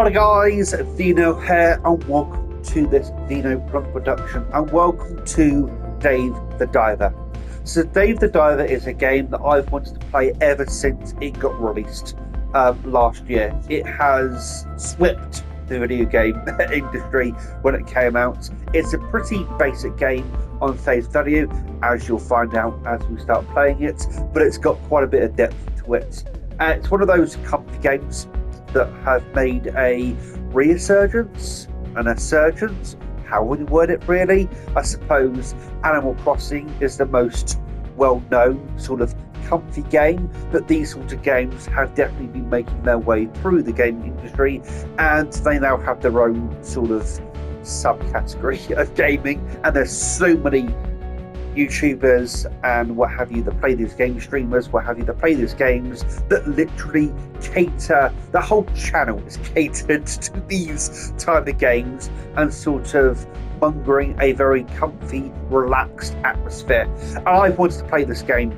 Hi guys, Dino here, and welcome to this Dino Plum production, and welcome to Dave the Diver. So Dave the Diver is a game that I've wanted to play ever since it got released last year. It has swept the video game industry when it came out. It's a pretty basic game on face value, as you'll find out as we start playing it, but it's got quite a bit of depth to it. It's one of those comfy games that have made a resurgence, an insurgence. How would you word it really? I suppose Animal Crossing is the most well-known sort of comfy game, but these sorts of games have definitely been making their way through the gaming industry, and they now have their own sort of subcategory of gaming, and there's so many YouTubers and what have you that play these games, streamers, what have you, that play these games that literally cater, the whole channel is catered to these type of games and sort of mongering a very comfy, relaxed atmosphere. And I've wanted to play this game,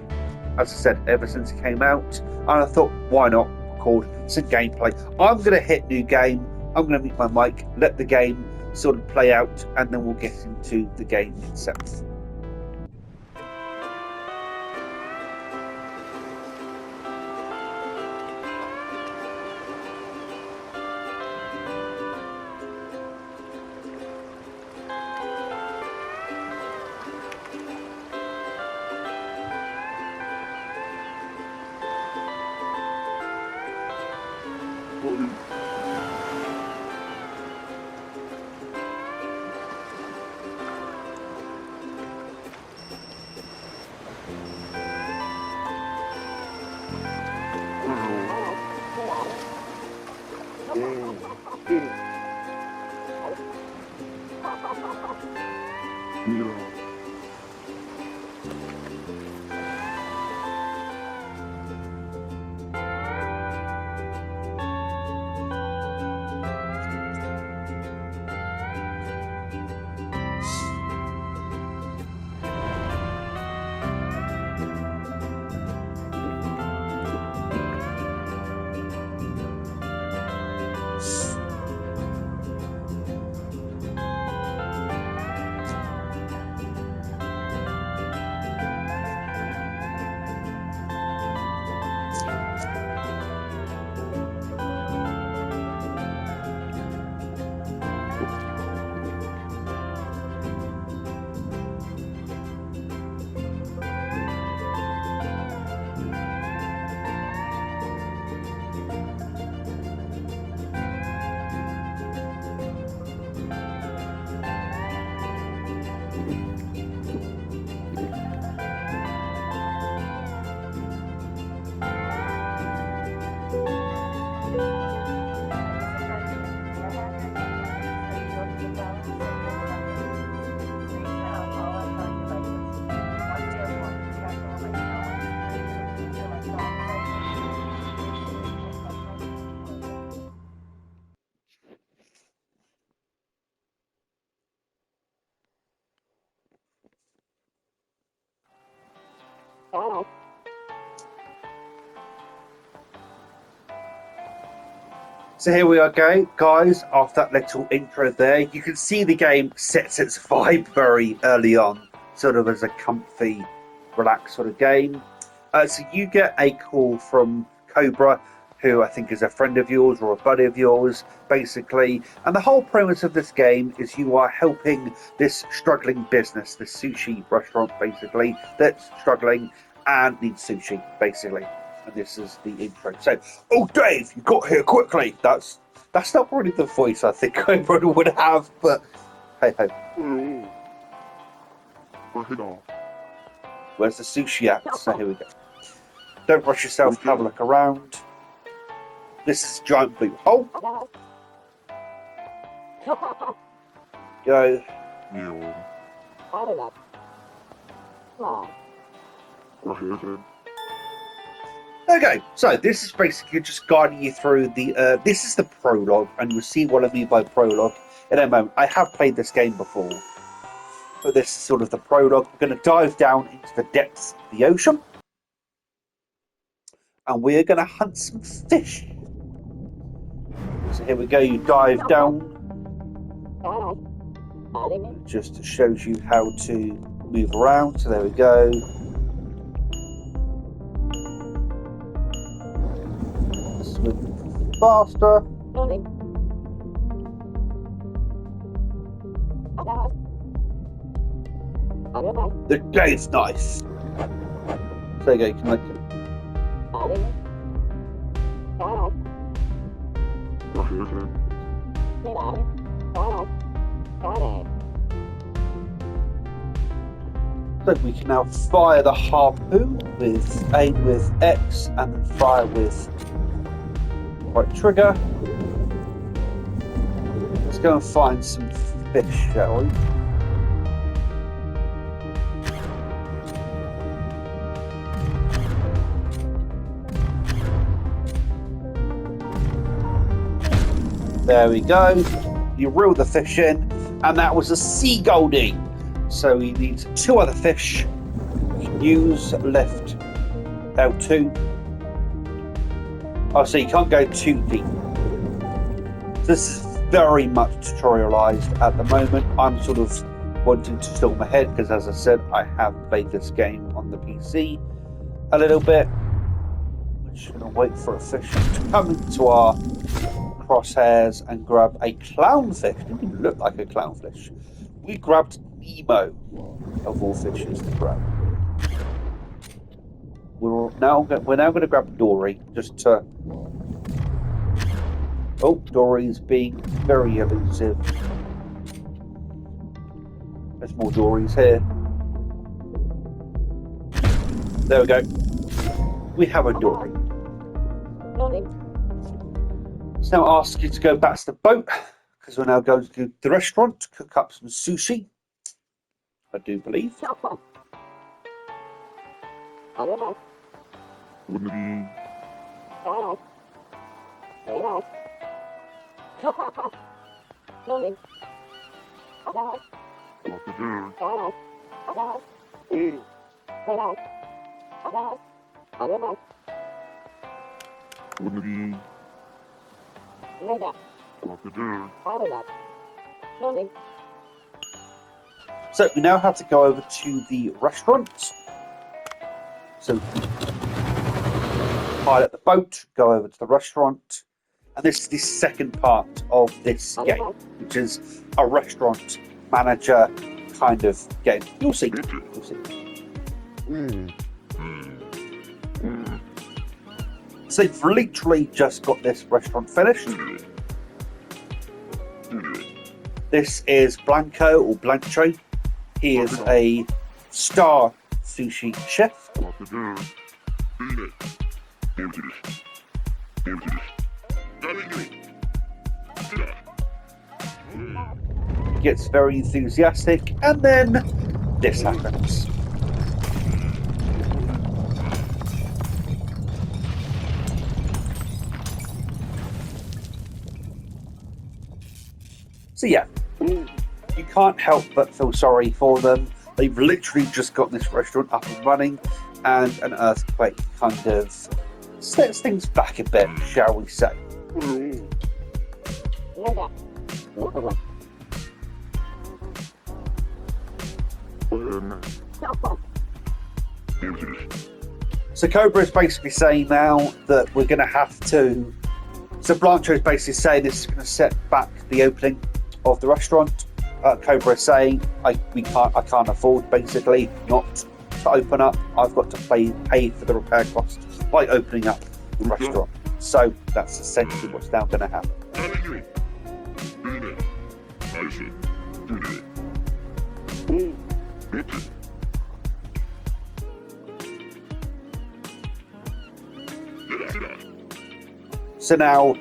as I said, ever since it came out, and I thought, why not record some gameplay? I'm going to hit new game, I'm going to mute my mic, let the game sort of play out, and then we'll get into the game itself. So here we are, guys. After that little intro there, you can see the game sets its vibe very early on, sort of as a comfy, relaxed sort of game. So you get a call from Cobra, who I think is a friend of yours or a buddy of yours, basically. And the whole premise of this game is you are helping this struggling business, this sushi restaurant, basically, that's struggling and needs sushi, basically. And this is the intro. So, oh Dave, you got here quickly. That's not really the voice I think Cobra would have, but hey ho. Where's the sushi at? So here we go. Don't rush yourself, have a look around. This is giant blue hole. Go. Okay, so this is basically just guiding you through the. This is the prologue, and you'll see what I mean by prologue in a moment. I have played this game before, but this is sort of the prologue. We're going to dive down into the depths of the ocean, and we're going to hunt some fish. So here we go, you dive down. It just shows you how to move around. So there we go. Swim faster. The game's nice. So there you go, you can like it. So we can now fire the harpoon with aim with X and then fire with right trigger. Let's go and find some fish, shall we? There we go. You reel the fish in, and that was a sea goldie. So we need 2 other fish. You can use lift L2. Oh, so you can't go too deep. This is very much tutorialized at the moment. I'm sort of wanting to fill my head because, as I said, I have played this game on the PC a little bit. I'm just going to wait for a fish to come into our crosshairs and grab a clownfish. It didn't even look like a clownfish. We grabbed Nemo, of all fishes to grab. We're now going to grab Dory, just to... Oh, Dory's being very elusive. There's more Dories here. There we go. We have a Dory. Let's now ask you to go back to the boat, because we're now going to the restaurant to cook up some sushi, I do believe. So we now have to go over to the restaurant. So pilot the boat, go over to the restaurant, and this is the second part of this game, which is a restaurant manager kind of game. You'll see. You'll see. So you've literally just got this restaurant finished. This is Blanco or Blancho. He is a star sushi chef. He gets very enthusiastic, and then this happens. So yeah, you can't help but feel sorry for them. They've literally just got this restaurant up and running, and an earthquake kind of sets things back a bit, shall we say. So Cobra is basically saying now that we're going to have to... So Blancho is basically saying this is going to set back the opening of the restaurant. Cobra is saying I can't afford basically not to open up. I've got to pay for the repair costs by opening up the restaurant. So that's essentially what's now going to happen. So now,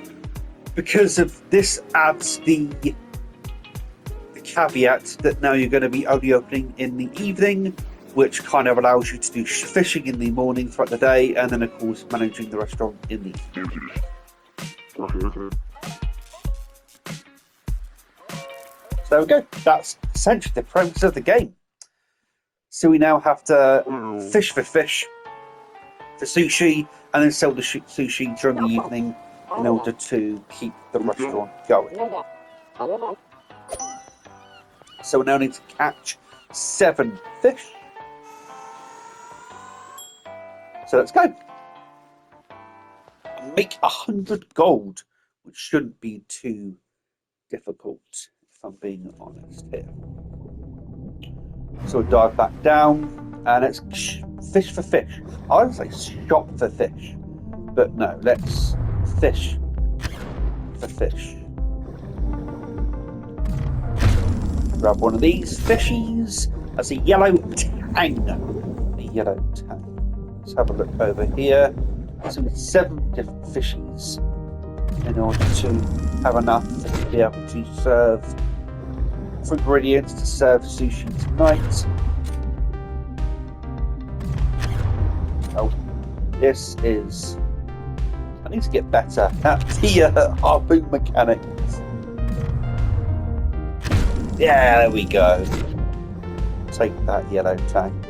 because of this adds the caveat that now you're going to be only opening in the evening, which kind of allows you to do fishing in the morning throughout the day, and then of course managing the restaurant in the evening. So there we go. That's essentially the premise of the game. So we now have to fish for fish, for sushi, and then sell the sushi during the evening in order to keep the restaurant going. So we now need to catch 7 fish. So let's go. Make 100 gold, which shouldn't be too difficult, if I'm being honest here. So we'll dive back down, and it's fish for fish. I would say shop for fish, but no, let's fish for fish. Grab one of these fishies. That's a yellow tang. A yellow tang. Let's have a look over here. So we need 7 different fishies in order to have enough to be able to serve for ingredients to serve sushi tonight. Oh, this is. I need to get better at the harpoon mechanics. Yeah, there we go. Take that yellow tang.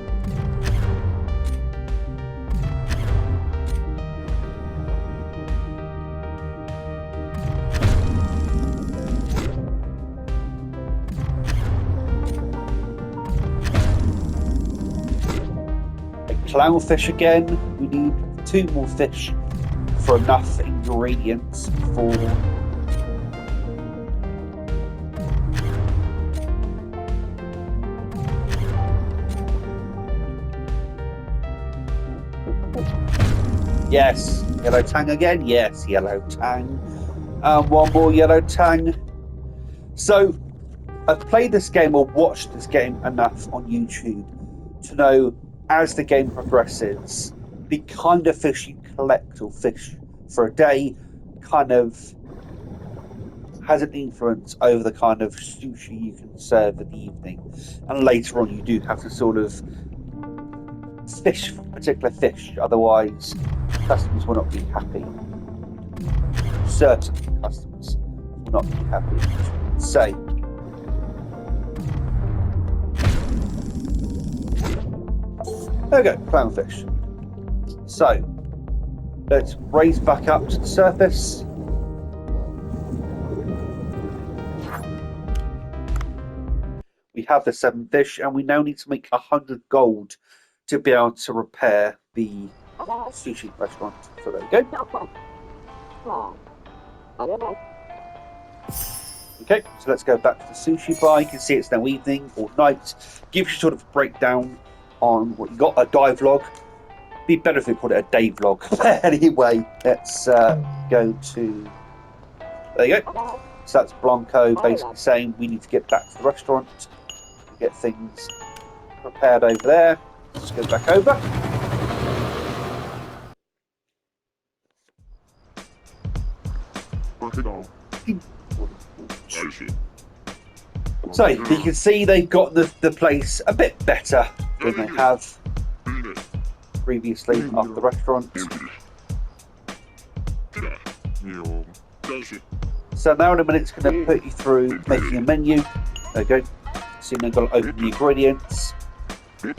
Clownfish again. We need 2 more fish for enough ingredients for yes, yellow tang again. Yes, yellow tang. One more yellow tang. So I've played this game or watched this game enough on YouTube to know, as the game progresses, the kind of fish you collect or fish for a day kind of has an influence over the kind of sushi you can serve in the evening. And later on you do have to sort of fish for particular fish, otherwise customers will not be happy. Certain customers will not be happy, I should say. There we go, clownfish. So, let's raise back up to the surface. We have the 7 fish, and we now need to make 100 gold to be able to repair the sushi restaurant. So there we go. Okay, so let's go back to the sushi bar. You can see it's now evening or night. Gives you sort of a breakdown on what you got, a dive log. Be better if we called it a day vlog. Anyway, let's go to. There you go. So that's Blanco basically saying we need to get back to the restaurant, get things prepared over there. Let's go back over. So you can see they've got the place a bit better than they have previously after the restaurant. So now in a minute it's going to put you through making a menu. There you go. So you've got to open the ingredients. So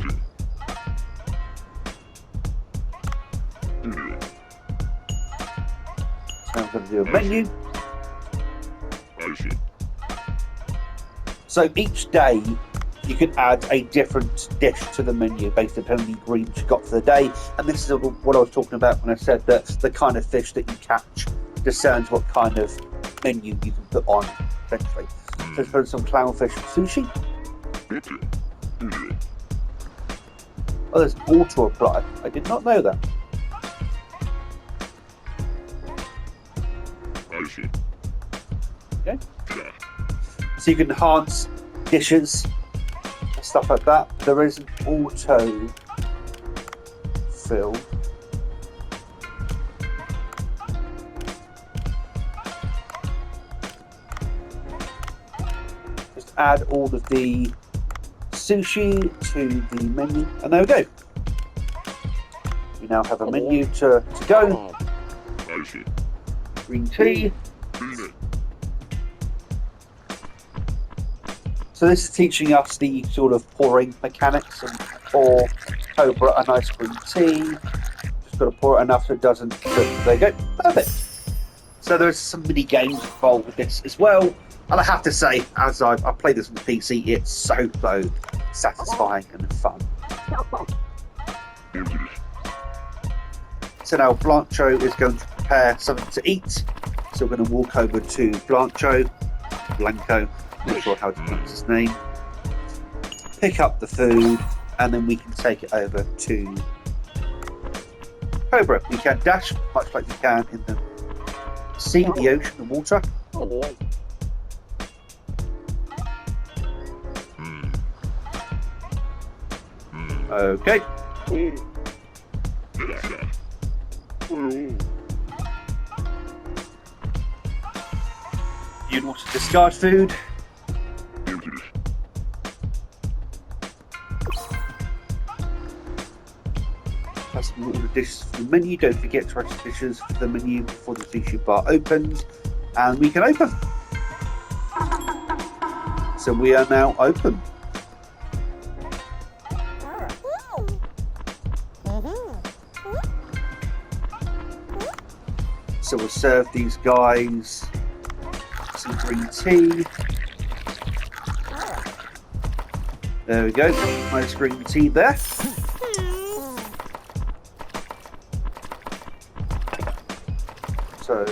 I'm going to do a menu. So each day you can add a different dish to the menu based upon the ingredients you got for the day. And this is what I was talking about when I said that the kind of fish that you catch discerns what kind of menu you can put on, essentially. So let's put some clownfish sushi. Oh, there's auto apply. I did not know that. Okay. So you can enhance dishes, stuff like that. There is an auto fill. Just add all of the sushi to the menu, and there we go. We now have a menu to go. Green tea. So this is teaching us the sort of pouring mechanics and pour over a nice green tea. Just got to pour it enough so it doesn't. There you go. Perfect. So there's some mini games involved with this as well. And I have to say, as I play this on the PC, it's so satisfying and fun. So now Blancho is going to prepare something to eat. So we're going to walk over to Blancho, Blanco, not sure how to pronounce his name. Pick up the food, and then we can take it over to Cobra. We can dash much like we can in the sea, the ocean, the water. Okay. You'd want to discard food. That's all the dishes for the menu. Don't forget to write the dishes for the menu before the sushi bar opens. And we can open. So we are now open. So we'll serve these guys some green tea. There we go, nice green tea there. So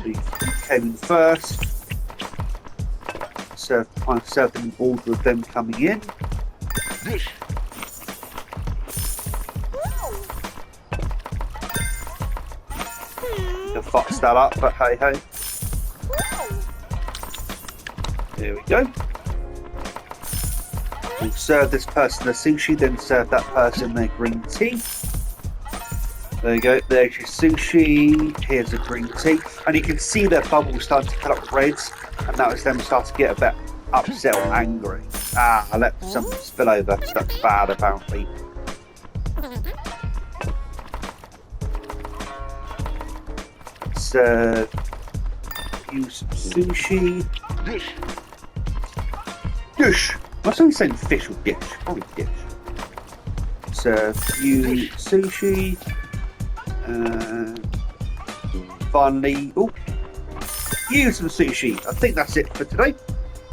we came in first. Serve them in order of them coming in. Fucks that up, but hey ho. There we go. We'll serve this person the sushi, then serve that person their green tea. There you go, there's your sushi, here's a green tea. And you can see their bubbles starting to cut up reds, and that was them starting to get a bit upset or angry. I let something spill over, so that's bad apparently. Use sushi. Dish. What's he saying? Fish or dish? Probably dish. Serve you sushi. Finally, use some sushi. I think that's it for today.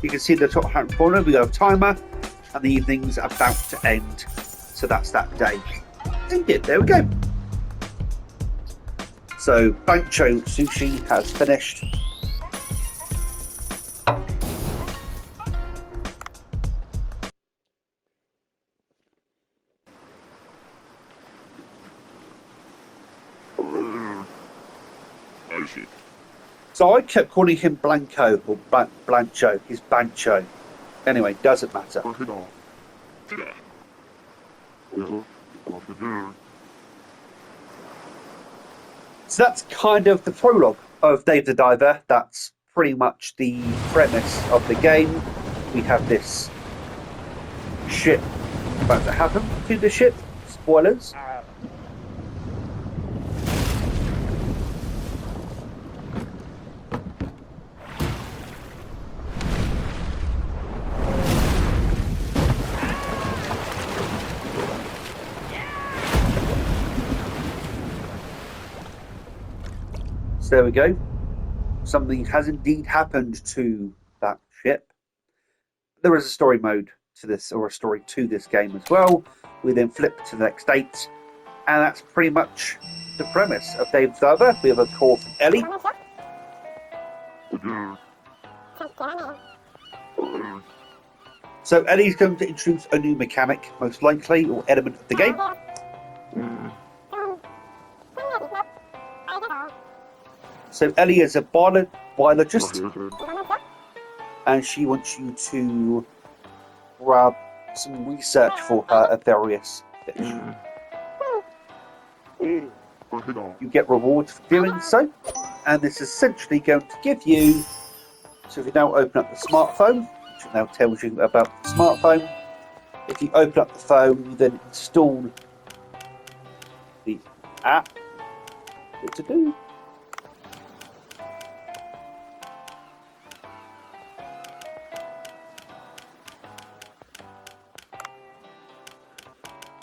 You can see the top hand corner. We got a timer, and the evening's about to end. So that's that day. Ended. There we go. So Blancho sushi has finished. So I kept calling him Blanco or Blancho. He's Bancho. Anyway, doesn't matter. So that's kind of the prologue of Dave the Diver. That's pretty much the premise of the game. We have this ship about to happen to the ship. Spoilers. So there we go. Something has indeed happened to that ship. There is a story mode to this, or a story to this game as well. We then flip to the next date, and that's pretty much the premise of Dave the Diver. We have a call from Ellie. So Ellie's going to introduce a new mechanic, most likely, or element of the game. So Ellie is a biologist, and she wants you to grab some research for her of various fish. You get rewards for doing so, and this is essentially going to give you, so if you now open up the smartphone, which now tells you about the smartphone, if you open up the phone, you then install the app. What to do?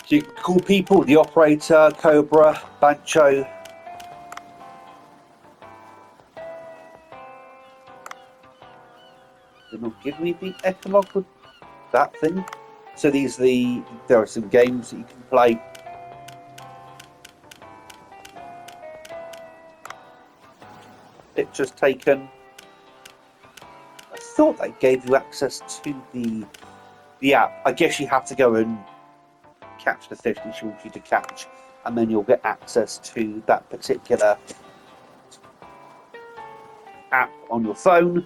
So you can call people, the operator, Cobra, Bancho, with the Echolog with that thing. So there are some games that you can play. Pictures taken. I thought that gave you access to the app. I guess you have to go and catch the fish that she wants you to catch, and then you'll get access to that particular app on your phone.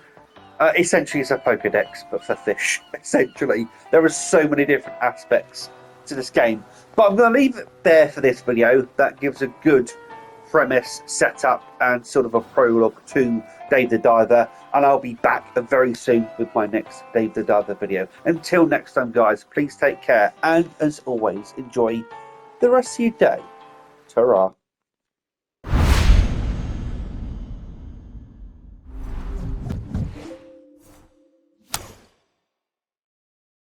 Essentially, it's a Pokedex, but for fish. Essentially, there are so many different aspects to this game. But I'm going to leave it there for this video. That gives a good premise, setup, and sort of a prologue to Dave the Diver. And I'll be back very soon with my next Dave the Diver video. Until next time, guys, please take care. And as always, enjoy the rest of your day. Ta-ra.